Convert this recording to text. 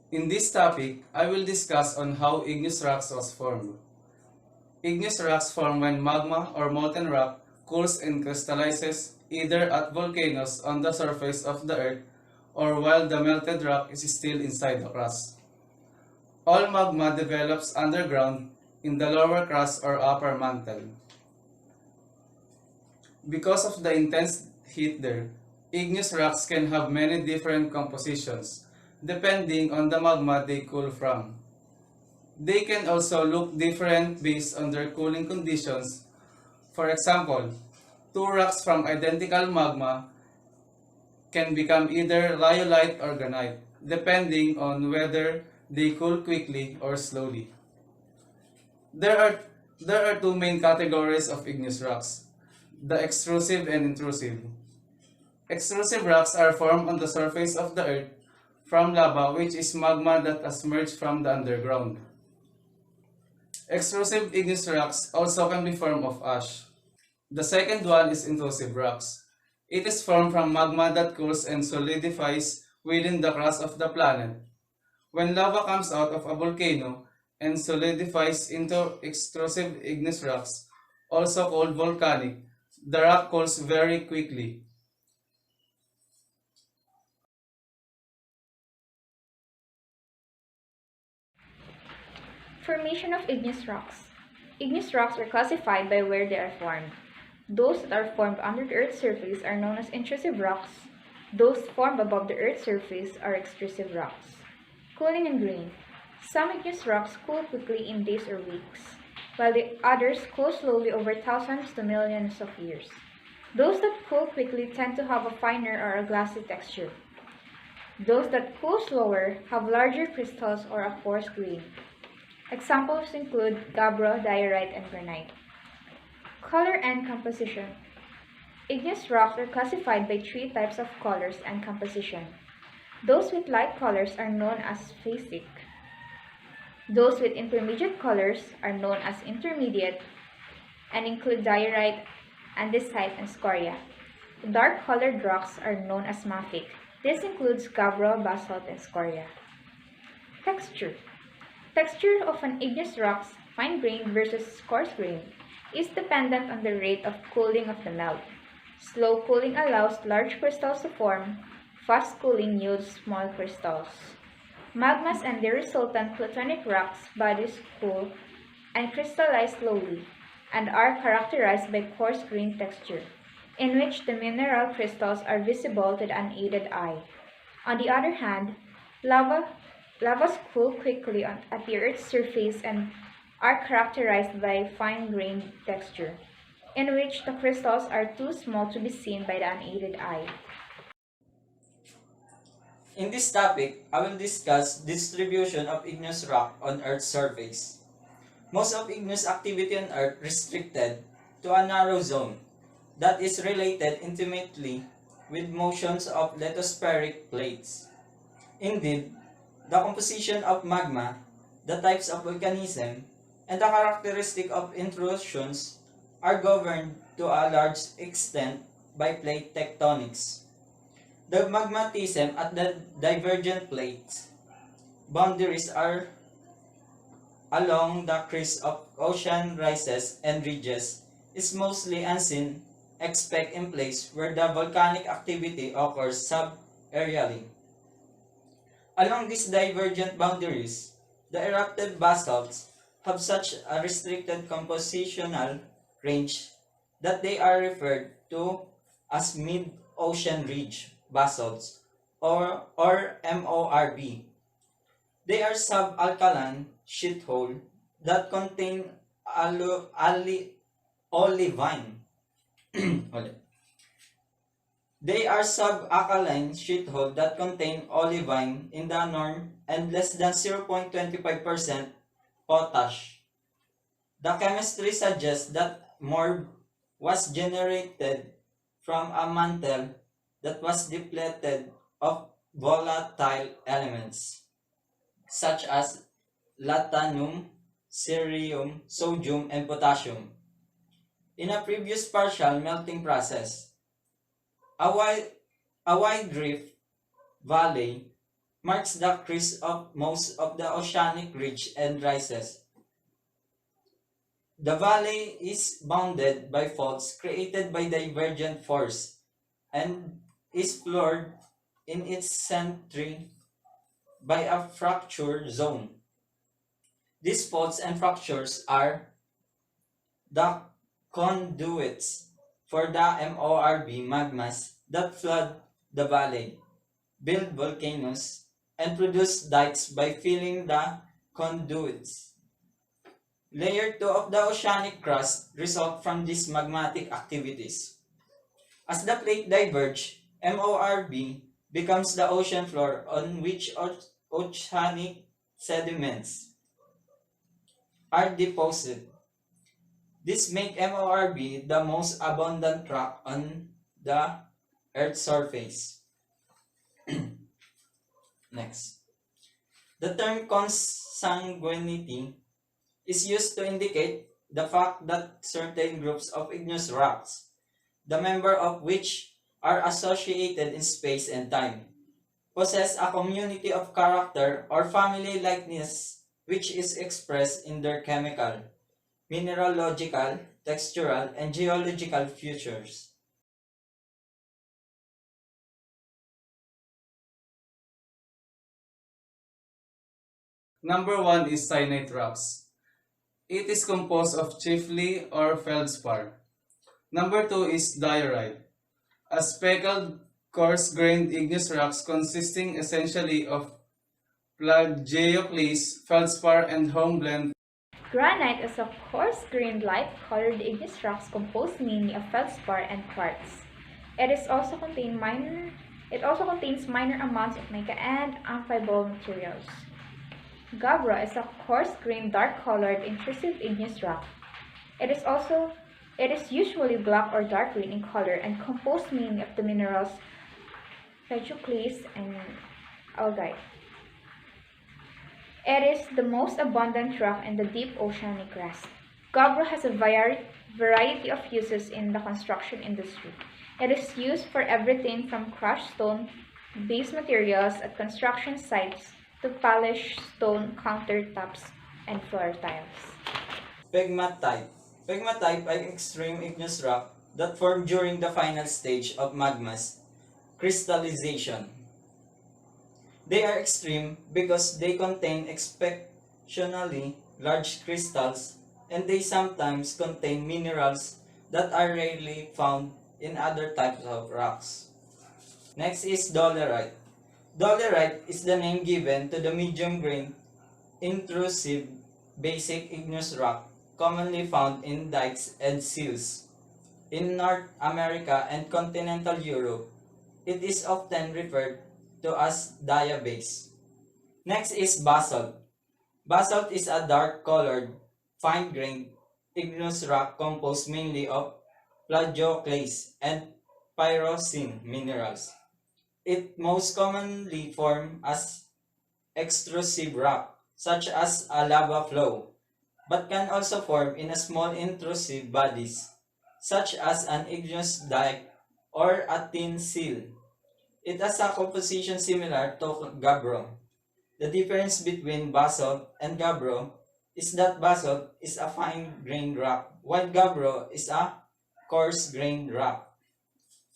In this topic, I will discuss on how igneous rocks was formed. Igneous rocks form when magma or molten rock cools and crystallizes either at volcanoes on the surface of the earth or while the melted rock is still inside the crust. All magma develops underground in the lower crust or upper mantle. Because of the intense heat there, igneous rocks can have many different compositions, depending on the magma they cool from. They can also look different based on their cooling conditions. For example, two rocks from identical magma can become either rhyolite or granite, depending on whether they cool quickly or slowly. There are, there are two main categories of igneous rocks, the extrusive and intrusive. Extrusive rocks are formed on the surface of the earth from lava, which is magma that has emerged from the underground. Extrusive igneous rocks also can be formed of ash. The second one is intrusive rocks. It is formed from magma that cools and solidifies within the crust of the planet. When lava comes out of a volcano and solidifies into extrusive igneous rocks, also called volcanic, the rock cools very quickly. Formation of igneous rocks. Igneous rocks are classified by where they are formed. Those that are formed under the Earth's surface are known as intrusive rocks. Those formed above the Earth's surface are extrusive rocks. Cooling and green. Some igneous rocks cool quickly in days or weeks, while the others cool slowly over thousands to millions of years. Those that cool quickly tend to have a finer or a glassy texture. Those that cool slower have larger crystals or a coarse grain. Examples include gabbro, diorite, and granite. Color and composition. Igneous rocks are classified by three types of colors and composition. Those with light colors are known as phasic. Those with intermediate colors are known as intermediate and include diorite, andesite, and scoria. The dark-colored rocks are known as mafic. This includes gabbro, basalt, and scoria. Texture. Texture of an igneous rock's fine-grained versus coarse-grained is dependent on the rate of cooling of the melt. Slow cooling allows large crystals to form. Fast cooling yields small crystals. Magmas and their resultant plutonic rocks bodies cool and crystallize slowly and are characterized by coarse-grained texture, in which the mineral crystals are visible to the unaided eye. On the other hand, lavas cool quickly at the Earth's surface and are characterized by fine-grained texture, in which the crystals are too small to be seen by the unaided eye. In this topic, I will discuss distribution of igneous rock on Earth's surface. Most of igneous activity on Earth restricted to a narrow zone that is related intimately with motions of lithospheric plates. Indeed, the composition of magma, the types of volcanism, and the characteristic of intrusions are governed to a large extent by plate tectonics. The magmatism at the divergent plates boundaries are along the crest of ocean rises and ridges is mostly unseen except in place where the volcanic activity occurs subaerially. Along these divergent boundaries, the erupted basalts have such a restricted compositional range that they are referred to as mid-ocean ridge basalts or MORB. They are subalkaline shithole that contain olivine. They are subalkaline shithole that contain olivine in the norm and less than 0.25% potash. The chemistry suggests that MORB was generated from a mantle that was depleted of volatile elements such as lanthanum, cerium, sodium, and potassium. In a previous partial melting process, a wide, a wide rift valley marks the crest of most of the oceanic ridge and rises. The valley is bounded by faults created by divergent force and is floored in its center by a fracture zone. These faults and fractures are the conduits for the MORB magmas that flood the valley, build volcanoes, and produce dikes by filling the conduits. Layer 2 of the oceanic crust result from these magmatic activities. As the plate diverge, MORB becomes the ocean floor on which oceanic sediments are deposited. This makes MORB the most abundant rock on the Earth's surface. Next. The term consanguinity is used to indicate the fact that certain groups of igneous rocks, the members of which are associated in space and time, possess a community of character or family likeness which is expressed in their chemical, mineralogical, textural, and geological features. Number 1 is cyanide rocks. It is composed of chiefly or feldspar. Number 2 is diorite, a speckled, coarse-grained igneous rocks consisting essentially of plagioclase, feldspar, and hornblende. Granite is a coarse-grained, light-colored igneous rocks composed mainly of feldspar and quartz. It also contains minor amounts of mica and amphibole materials. Gabbro is a coarse-grained, dark-colored, intrusive igneous rock. It is usually black or dark green in color and composed mainly of the minerals plagioclase and algite. It is the most abundant rock in the deep oceanic crust. Gabbro has a variety of uses in the construction industry. It is used for everything from crushed stone, base materials at construction sites, to polish stone countertops and floor tiles. Pegmatite. Pegmatite are extreme igneous rock that form during the final stage of magma's crystallization. They are extreme because they contain exceptionally large crystals and they sometimes contain minerals that are rarely found in other types of rocks. Next is dolerite. Dolerite is the name given to the medium-grained, intrusive, basic igneous rock commonly found in dikes and seals. In North America and continental Europe, it is often referred to as diabase. Next is basalt. Basalt is a dark-colored, fine-grained igneous rock composed mainly of plagioclase and pyroxene minerals. It most commonly forms as extrusive rock, such as a lava flow, but can also form in a small intrusive bodies, such as an igneous dike or a thin seal. It has a composition similar to gabbro. The difference between basalt and gabbro is that basalt is a fine-grained rock, while gabbro is a coarse-grained rock.